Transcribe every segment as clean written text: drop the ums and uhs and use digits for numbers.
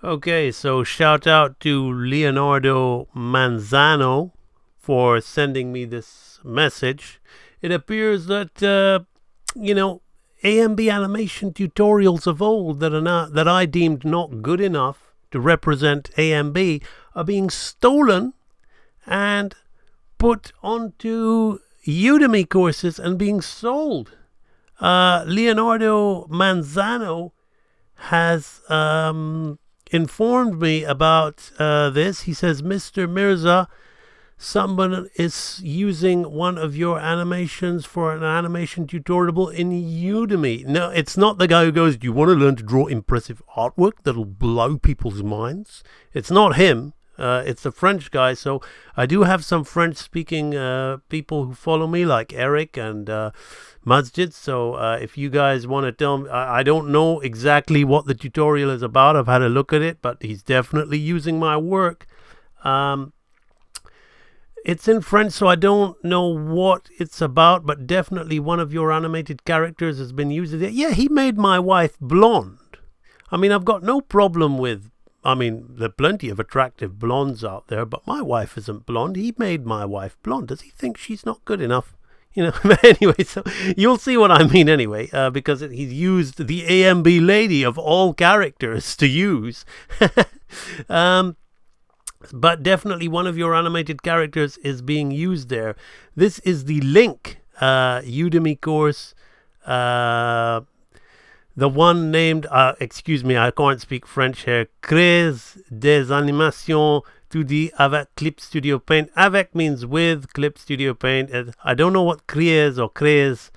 Okay, so shout out to Leonardo Manzano for sending me this message. It appears that AMB animation tutorials of old that I deemed not good enough to represent AMB are being stolen and put onto Udemy courses and being sold. Leonardo Manzano has informed me about this. He says, Mr. Mirza, someone is using one of your animations for an animation tutorial in Udemy. No, it's not the guy who goes, do you want to learn to draw impressive artwork that'll blow people's minds? It's not him. It's a French guy. So I do have some French-speaking people who follow me, like Eric and Masjid. So if you guys want to tell me, I don't know exactly what the tutorial is about. I've had a look at it, but he's definitely using my work. It's in French, so I don't know what it's about, but definitely one of your animated characters has been using it. Yeah, he made my wife blonde. I mean, I've got no problem with, there are plenty of attractive blondes out there, but my wife isn't blonde. He made my wife blonde. Does he think she's not good enough? Anyway, so you'll see what I mean anyway, because he's used the AMB lady of all characters to use. But definitely one of your animated characters is being used there. This is the link Udemy course. The one named, excuse me, I can't speak French here. Crées des animations 2D avec Clip Studio Paint. Avec means with Clip Studio Paint. I don't know what crées or crées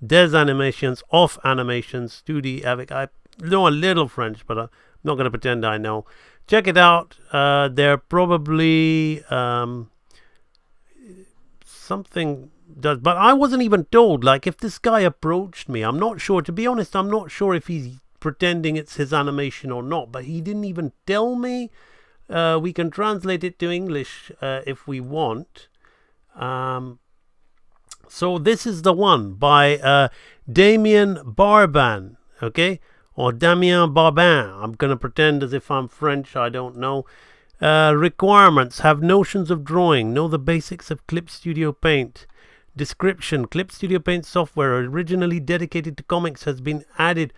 des animations of animations 2D avec. I know a little French, but I'm not going to pretend I know. Check it out. They're probably something does, but I wasn't even told. Like, if this guy approached me, I'm not sure. To be honest, I'm not sure if he's pretending it's his animation or not. But he didn't even tell me. We can translate it to English if we want. So this is the one by Damien Barban. Okay. Or Damien Barbin. I'm going to pretend as if I'm French. I don't know. Requirements. Have notions of drawing. Know the basics of Clip Studio Paint. Description. Clip Studio Paint software originally dedicated to comics has been added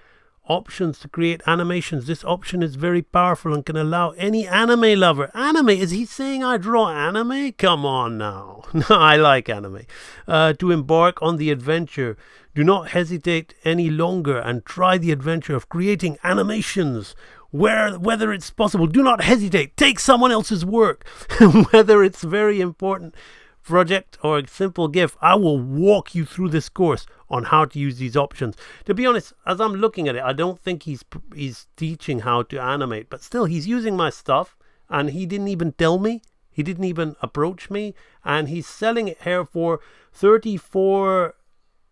options to create animations. This option is very powerful and can allow any anime lover. Anime? Is he saying I draw anime? Come on now. No, I like anime. To embark on the adventure. Do not hesitate any longer and try the adventure of creating animations. Whether it's possible, do not hesitate. Take someone else's work. Whether it's very important project or a simple gift, I will walk you through this course on how to use these options. To be honest, as I'm looking at it, I don't think he's teaching how to animate, but still he's using my stuff and he didn't even tell me. He didn't even approach me, and he's selling it here for £34.99,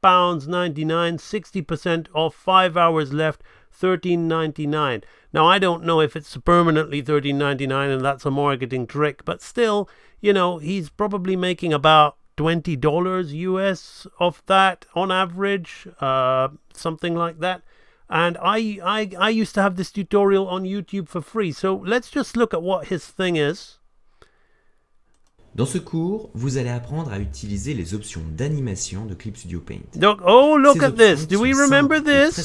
60% off, 5 hours left, $13.99. Now I don't know if it's permanently $13.99 and that's a marketing trick, but still, he's probably making about $20 US off that on average, something like that. And I used to have this tutorial on YouTube for free. So let's just look at what his thing is. Dans ce cours, vous allez apprendre à utiliser les options d'animation de Clip Studio Paint. Look at this. Do we remember this?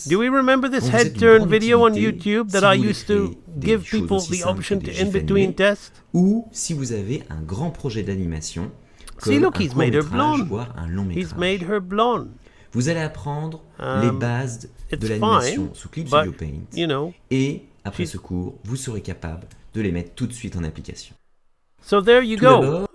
Do we remember this head turn video on YouTube that I used to give people the option to in-between test? Ou si vous avez un grand projet d'animation, See, look, he's made her blonde. Voire un long métrage. He's made her blonde. Vous allez apprendre les bases de l'animation sous Clip Studio Paint. Et après ce cours, vous serez capable de les mettre tout de suite en application. So there you go.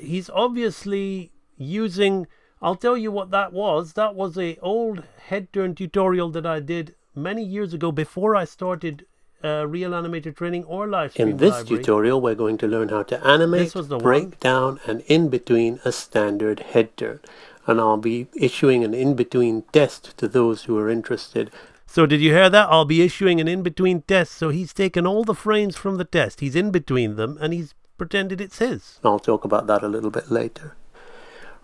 He's obviously using, I'll tell you what that was. That was a old head turn tutorial that I did many years ago before I started real animator training or live stream. In this tutorial, we're going to learn how to animate, break down, and in between a standard head turn. And I'll be issuing an in-between test to those who are interested. So did you hear that? I'll be issuing an in-between test. So he's taken all the frames from the test. He's in between them and he's pretended it's his. I'll talk about that a little bit later.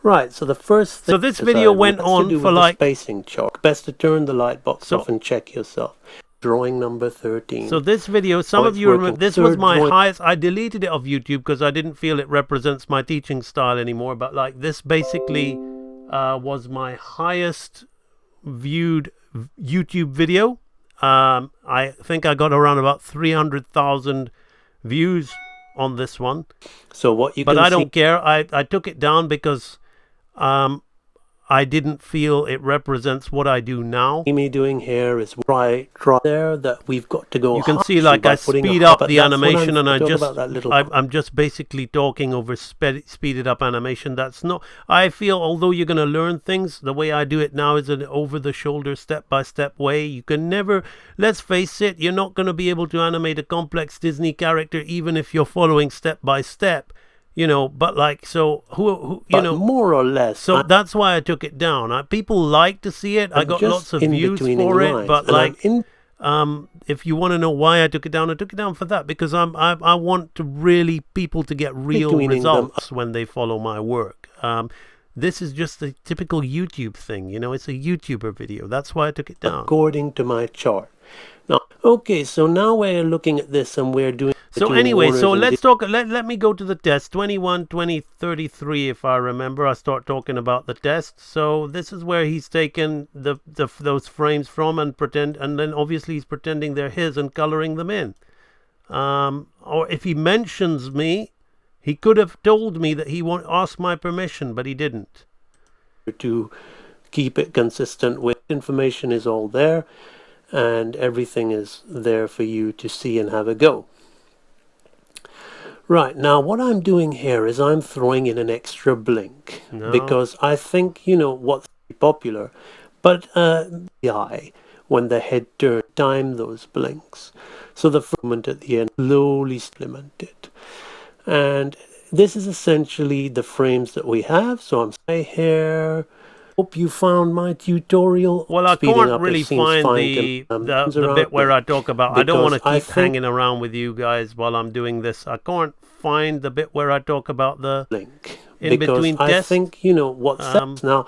Right, so the first thing... So this video went on for like... spacing chart. Best to turn the light box off and check yourself. drawing number 13. So this video, some of you remember, this was my highest. I deleted it off YouTube because I didn't feel it represents my teaching style anymore. But like this basically was my highest viewed YouTube video. I think I got around about 300,000 views on this one. So what you but I don't care. I took it down because I didn't feel it represents what I do now. Me doing here is try there that we've got to go. You can see like I speed up the animation, and I'm just basically talking over speeded up animation. That's not. I feel although you're going to learn things, the way I do it now is an over the shoulder step by step way. You can never. Let's face it, you're not going to be able to animate a complex Disney character even if you're following step by step. You know, but like, so who you know, more or less. So that's why I took it down. People like to see it. I got lots of views for it, but like, if you want to know why I took it down for that, because I want to really people to get real results when they follow my work. This is just a typical YouTube thing, you know. It's a YouTuber video. That's why I took it down. According to my chart. Now, okay, so now we're looking at this and we're doing. So anyway, so let's talk. Let me go to the test 21, 20, 33. If I remember, I start talking about the test. So this is where he's taken those frames from and then obviously he's pretending they're his and coloring them in. Or if he mentions me, he could have told me that he won't ask my permission, but he didn't. To keep it consistent with information is all there, and everything is there for you to see and have a go. Right, now what I'm doing here is I'm throwing in an extra blink because I think, you know, what's popular, but the eye, when the head turns, time those blinks. So the fragment at the end slowly implemented. And this is essentially the frames that we have. So I'm here. Hope you found my tutorial. Well, I can't really find the bit where I talk about. I don't want to keep hanging around with you guys while I'm doing this. I can't find the bit where I talk about the link in between tests. I think, you know, what's now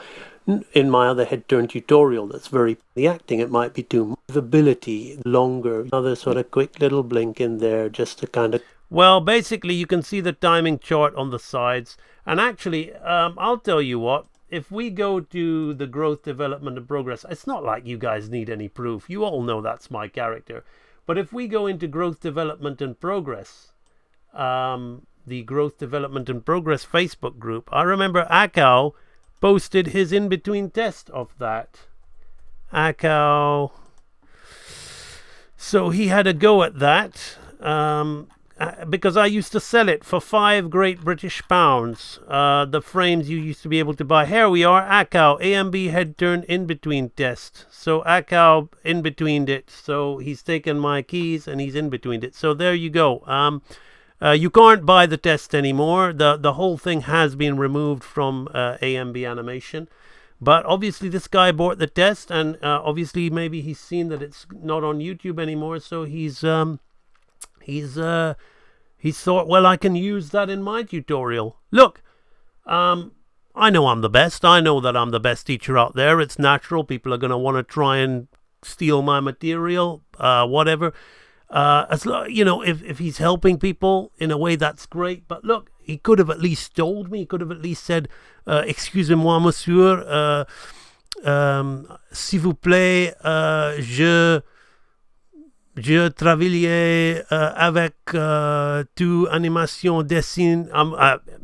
in my other head turn tutorial that's very the acting, it might be too ability longer, another sort of quick little blink in there just to kind of. Well, basically you can see the timing chart on the sides, and actually I'll tell you what, if we go to the growth, development and progress, it's not like you guys need any proof, you all know that's my character, but if we go into growth, development and progress, the growth, development and progress Facebook group, I remember Akao posted his in-between test of that. Akao, so he had a go at that, because I used to sell it for £5 Great British pounds. The frames you used to be able to buy. Here we are, Akao, AMB head turn in between test. So Akao in betweened it. So he's taken my keys and he's in betweened it. So there you go. You can't buy the test anymore. The whole thing has been removed from AMB animation. But obviously this guy bought the test, and obviously maybe he's seen that it's not on YouTube anymore. So he's thought, well, I can use that in my tutorial. Look, I know I'm the best. I know that I'm the best teacher out there. It's natural. People are going to want to try and steal my material, whatever. You know, if he's helping people in a way, that's great. But look, he could have at least told me. He could have at least said, excusez-moi, monsieur, s'il vous plaît, je travaillais avec two animation dessin.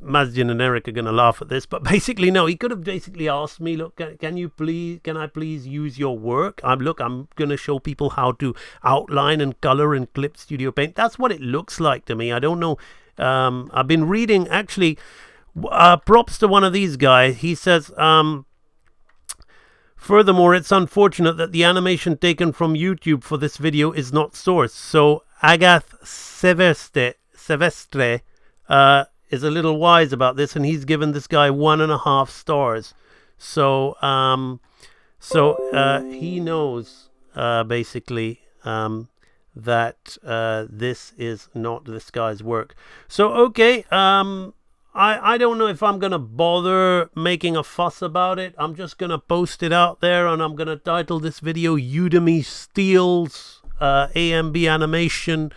Mazdian and Eric are going to laugh at this, but basically, no, he could have basically asked me, look, can I please use your work? I'm going to show people how to outline and color in Clip Studio Paint. That's what it looks like to me. I don't know. I've been reading, actually, props to one of these guys. He says, furthermore, it's unfortunate that the animation taken from YouTube for this video is not sourced. So Agath Sevestre is a little wise about this, and he's given this guy 1.5 stars. So he knows basically that this is not this guy's work. So okay, I don't know if I'm going to bother making a fuss about it. I'm just going to post it out there, and I'm going to title this video Udemy Steals AMB animation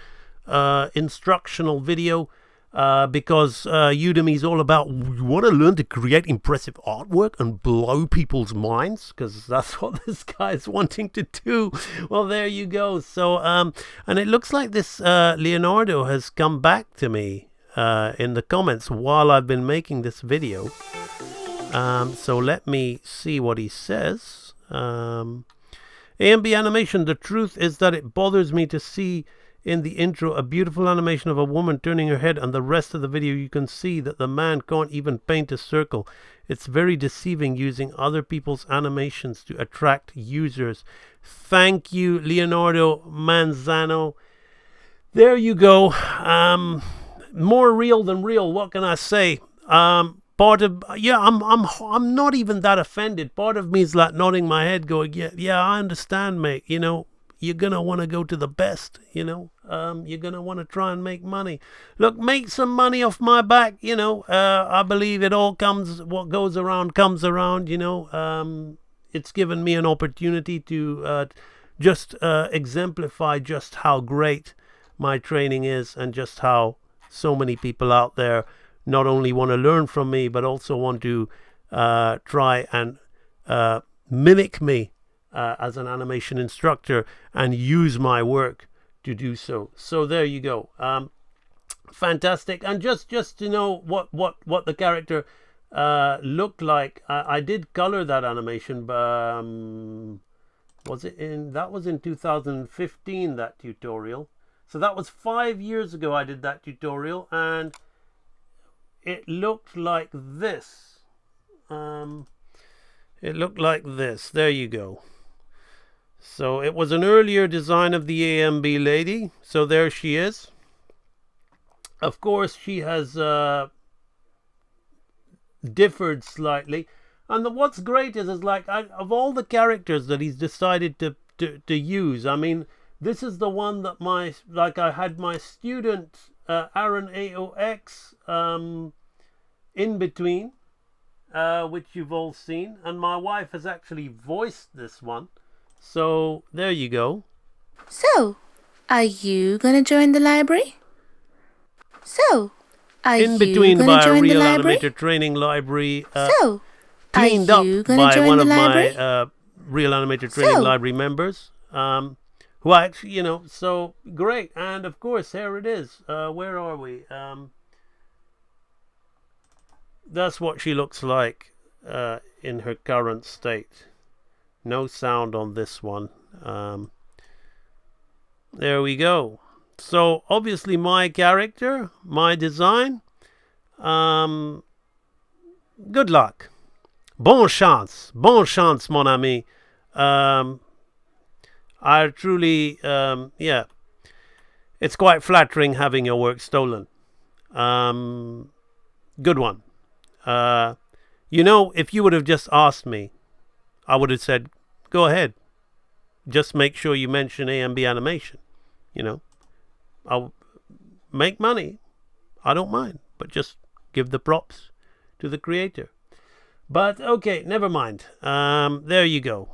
instructional video. Because Udemy is all about, you want to learn to create impressive artwork and blow people's minds, because that's what this guy is wanting to do. Well, there you go. So, and it looks like this Leonardo has come back to me in the comments while I've been making this video. So let me see what he says. AMB animation, the truth is that it bothers me to see in the intro a beautiful animation of a woman turning her head, and the rest of the video you can see that the man can't even paint a circle. It's very deceiving using other people's animations to attract users. Thank you, Leonardo Manzano. There you go. More real than real. What can I say? I'm not even that offended. Part of me is like nodding my head, going, yeah, I understand, mate. You know, you're gonna want to go to the best. You know, you're gonna want to try and make money. Look, make some money off my back. You know, I believe it all comes. What goes around comes around. You know, it's given me an opportunity to just exemplify just how great my training is, and just how so many people out there not only want to learn from me, but also want to try and mimic me as an animation instructor and use my work to do so. So there you go. Fantastic. And just to know what the character looked like, I did color that animation, but that was in 2015, that tutorial. So that was 5 years ago I did that tutorial, and it looked like this. It looked like this. There you go. So it was an earlier design of the AMB lady. So there she is. Of course, she has differed slightly. And what's great is like, of all the characters that he's decided to use, I mean, this is the one that I had my student Aaron AOX in between, which you've all seen, and my wife has actually voiced this one. So there you go. So, are you gonna join the library? So, are in you between gonna by a join the real library? animator training library, So, cleaned are up you gonna by join one the of library? my real animator training So, library members, who actually, you know, so great. And of course, here it is. Where are we? That's what she looks like in her current state. No sound on this one. There we go. So obviously my character, my design, good luck. Bon chance, mon ami. I truly, yeah, it's quite flattering having your work stolen. Good one. You know, if you would have just asked me, I would have said, go ahead. Just make sure you mention AMB animation. You know, I'll make money. I don't mind. But just give the props to the creator. But, okay, never mind. There you go.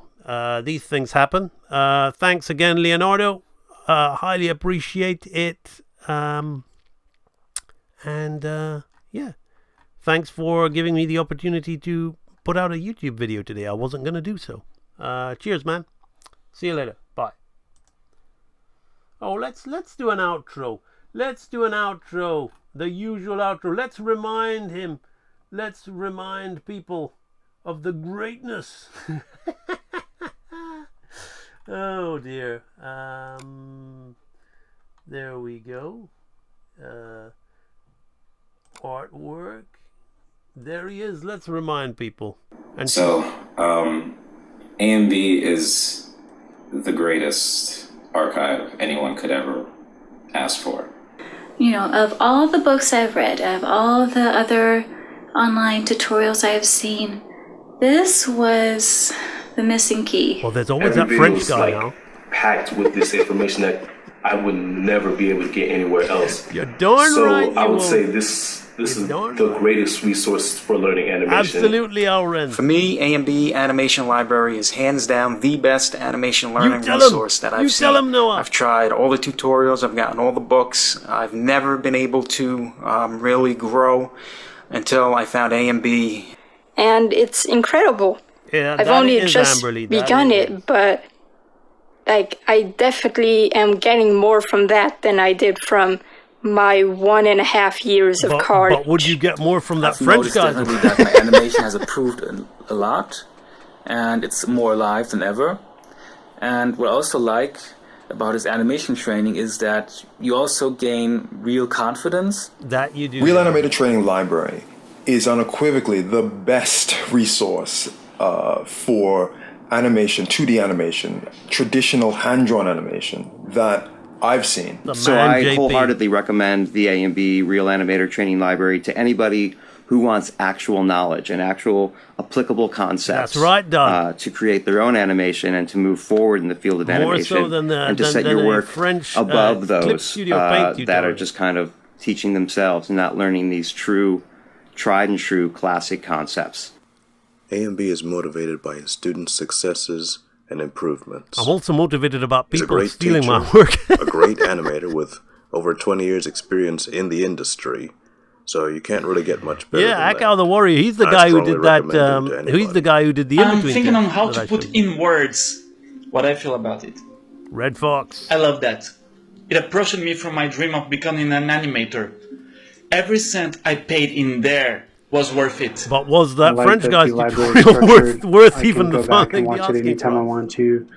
These things happen. Thanks again, Leonardo. Highly appreciate it. Yeah. Thanks for giving me the opportunity to put out a YouTube video today. I wasn't going to do so. Cheers, man. See you later. Bye. Oh, let's do an outro. Let's do an outro. The usual outro. Let's remind him. Let's remind people of the greatness. Oh, dear. There we go. Artwork. There he is. Let's remind people. And so, AMB is the greatest archive anyone could ever ask for. You know, of all the books I've read, of all the other online tutorials I've seen, this was the missing key. Well, there's always that French guy now. Packed with this information that I would never be able to get anywhere else. You're darn right. So I would say this This is the greatest resource for learning animation. Absolutely, Auren. For me, A&B Animation Library is hands down the best animation learning resource that I've seen. Tell him, Noah. I've tried all the tutorials, I've gotten all the books. I've never been able to really grow until I found A&B. And it's incredible. Yeah, I've only just begun it, but like I definitely am getting more from that than I did from my 1.5 years of college. But would you get more from that French guy? Definitely that my animation has improved a lot, and it's more alive than ever. And what I also like about his animation training is that you also gain real confidence. That you do. Real Animator Training Library is unequivocally the best resource for animation, 2D animation, traditional hand-drawn animation that I've seen. So I wholeheartedly recommend the A&B Real Animator Training Library to anybody who wants actual knowledge and actual applicable concepts. That's right, Doug. To create their own animation and to move forward in the field of animation. More so than and to set your work French, above those that are just kind of teaching themselves and not learning these tried and true classic concepts. A&B is motivated by his students' successes and improvements. I'm also motivated about people stealing teacher, my work. A great animator with over 20 years experience in the industry. So you can't really get much better than that. Akao the Warrior, he's the guy who did that, he's the guy who did the in-between. I'm thinking on how to put in words what I feel about it. Red Fox. I love that. It approached me from my dream of becoming an animator. Every cent I paid in there was worth it. But was that French guy's worth even the fun? I can watch it anytime I want to,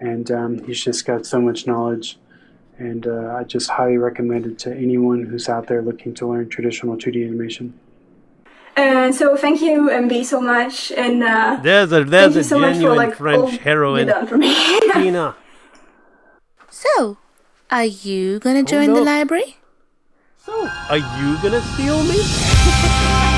and he's just got so much knowledge, and I just highly recommend it to anyone who's out there looking to learn traditional 2D animation. So thank you, MB, so much, and there's a genuine French heroine, Tina. So, are you gonna join the library? So, are you gonna steal me?